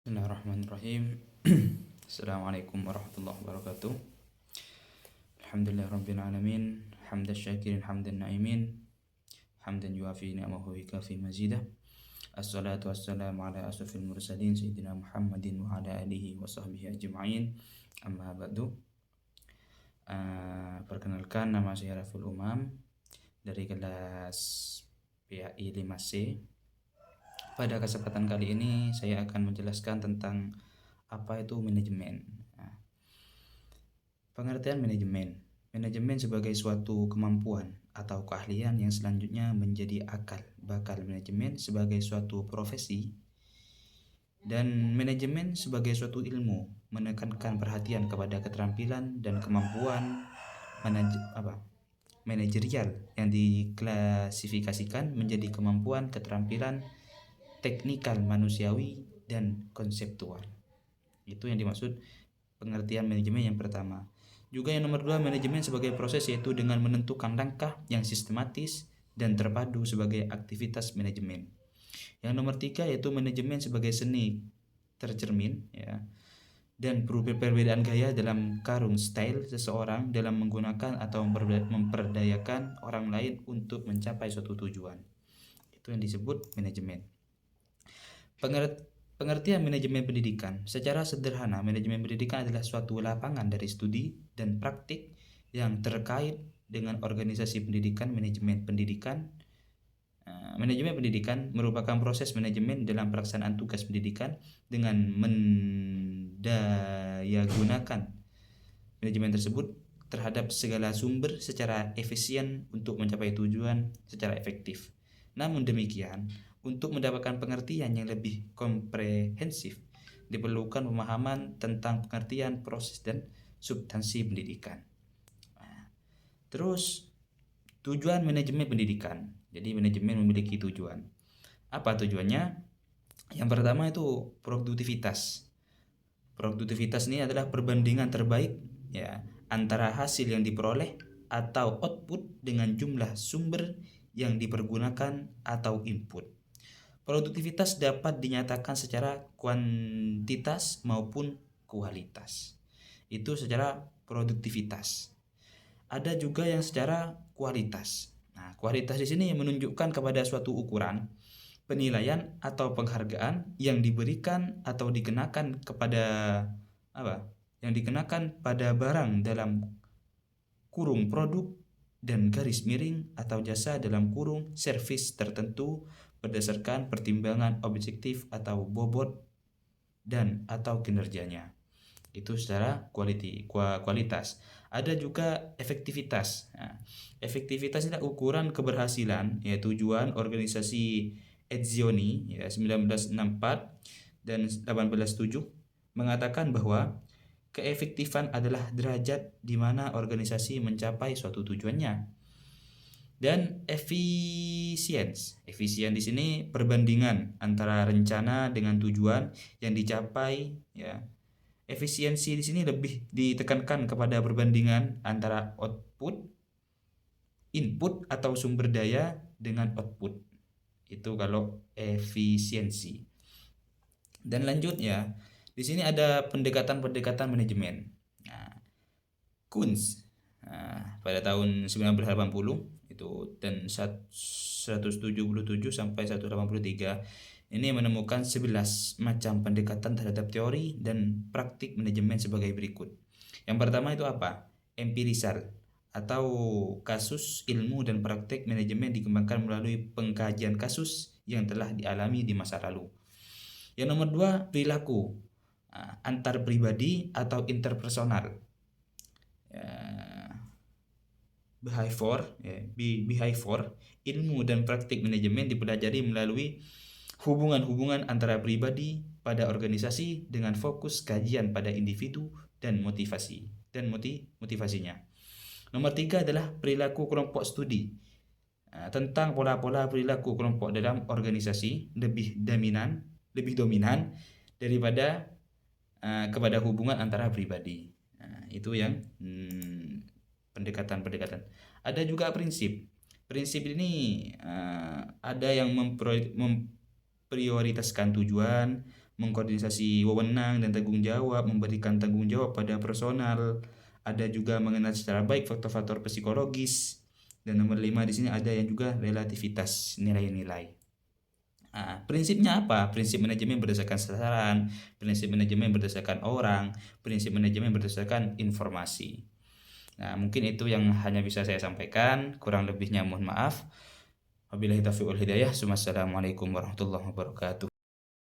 Bismillahirrahmanirrahim. Assalamualaikum warahmatullahi wabarakatuh. Alhamdulillah rabbil alamin, hamdan syakirin hamdan na'imin, hamdan yuafi ni'amahu wa yukafi mazidah. Assalatu wassalamu ala asrafil mursalin sayyidina Muhammadin wa ala alihi wa sahbihi ajma'in. Amma ba'du. Perkenalkan, nama saya Raful Umam dari kelas PAI 5C. Pada kesempatan kali ini saya akan menjelaskan tentang apa itu manajemen. Pengertian manajemen. Manajemen sebagai suatu kemampuan atau keahlian yang selanjutnya menjadi akal bakal manajemen sebagai suatu profesi, dan manajemen sebagai suatu ilmu menekankan perhatian kepada keterampilan dan kemampuan manajerial yang diklasifikasikan menjadi kemampuan keterampilan teknikal manusiawi dan konseptual. Itu yang dimaksud pengertian manajemen yang pertama. Juga yang nomor 2, manajemen sebagai proses, yaitu dengan menentukan langkah yang sistematis dan terpadu sebagai aktivitas manajemen. Yang nomor 3 yaitu manajemen sebagai seni tercermin, ya, dan perbedaan gaya dalam karung style seseorang dalam menggunakan atau memperdayakan orang lain untuk mencapai suatu tujuan. Itu yang disebut manajemen. Pengertian manajemen pendidikan. Secara sederhana, manajemen pendidikan adalah suatu lapangan dari studi dan praktik yang terkait dengan organisasi pendidikan. Manajemen pendidikan merupakan proses manajemen dalam pelaksanaan tugas pendidikan dengan mendayagunakan manajemen tersebut terhadap segala sumber secara efisien untuk mencapai tujuan secara efektif. Namun demikian, untuk mendapatkan pengertian yang lebih komprehensif, diperlukan pemahaman tentang pengertian proses dan substansi pendidikan. Terus, tujuan manajemen pendidikan. Jadi manajemen memiliki tujuan. Apa tujuannya? Yang pertama itu produktivitas. Produktivitas ini adalah perbandingan terbaik, ya, antara hasil yang diperoleh atau output dengan jumlah sumber yang dipergunakan atau input. Produktivitas dapat dinyatakan secara kuantitas maupun kualitas. Itu secara produktivitas. Ada juga yang secara kualitas. Nah, kualitas di sini menunjukkan kepada suatu ukuran, penilaian atau penghargaan yang diberikan atau dikenakan kepada yang dikenakan pada barang dalam kurung produk dan garis miring atau jasa dalam kurung servis tertentu berdasarkan pertimbangan objektif atau bobot dan atau kinerjanya. Itu secara kualitas. Ada juga efektivitas. Nah, efektivitas adalah ukuran keberhasilan, yaitu tujuan organisasi Etzioni, ya, 1964 dan 1807 mengatakan bahwa keefektifan adalah derajat di mana organisasi mencapai suatu tujuannya. Dan efisien di sini perbandingan antara rencana dengan tujuan yang dicapai, ya. Efisiensi di sini lebih ditekankan kepada perbandingan antara input atau sumber daya dengan output. Itu kalau efisiensi. Dan lanjutnya, di sini ada pendekatan manajemen. Nah, Kunz pada tahun 1980 itu dan 177 sampai 183 ini menemukan 11 macam pendekatan terhadap teori dan praktik manajemen sebagai berikut. Yang pertama itu apa? Empirisal atau kasus, ilmu dan praktik manajemen dikembangkan melalui pengkajian kasus yang telah dialami di masa lalu. Yang nomor 2, perilaku antar pribadi atau interpersonal. Behavior, ilmu dan praktik manajemen dipelajari melalui hubungan-hubungan antara pribadi pada organisasi dengan fokus kajian pada individu dan motivasinya. Nomor 3 adalah perilaku kelompok studi tentang pola-pola perilaku kelompok dalam organisasi lebih dominan daripada kepada hubungan antara pribadi. Itu yang pendekatan. Ada juga prinsip ini ada yang memprioritaskan tujuan, mengkoordinasi wewenang dan tanggung jawab, memberikan tanggung jawab pada personal. Ada juga mengenal secara baik faktor-faktor psikologis. Dan nomor 5 di sini ada yang juga relativitas nilai-nilai. Nah, prinsipnya apa? Prinsip manajemen berdasarkan sasaran, prinsip manajemen berdasarkan orang, prinsip manajemen berdasarkan informasi. Nah, mungkin itu yang hanya bisa saya sampaikan. Kurang lebihnya mohon maaf. Wabillahi taufiq wal hidayah. Wassalamualaikum warahmatullahi wabarakatuh.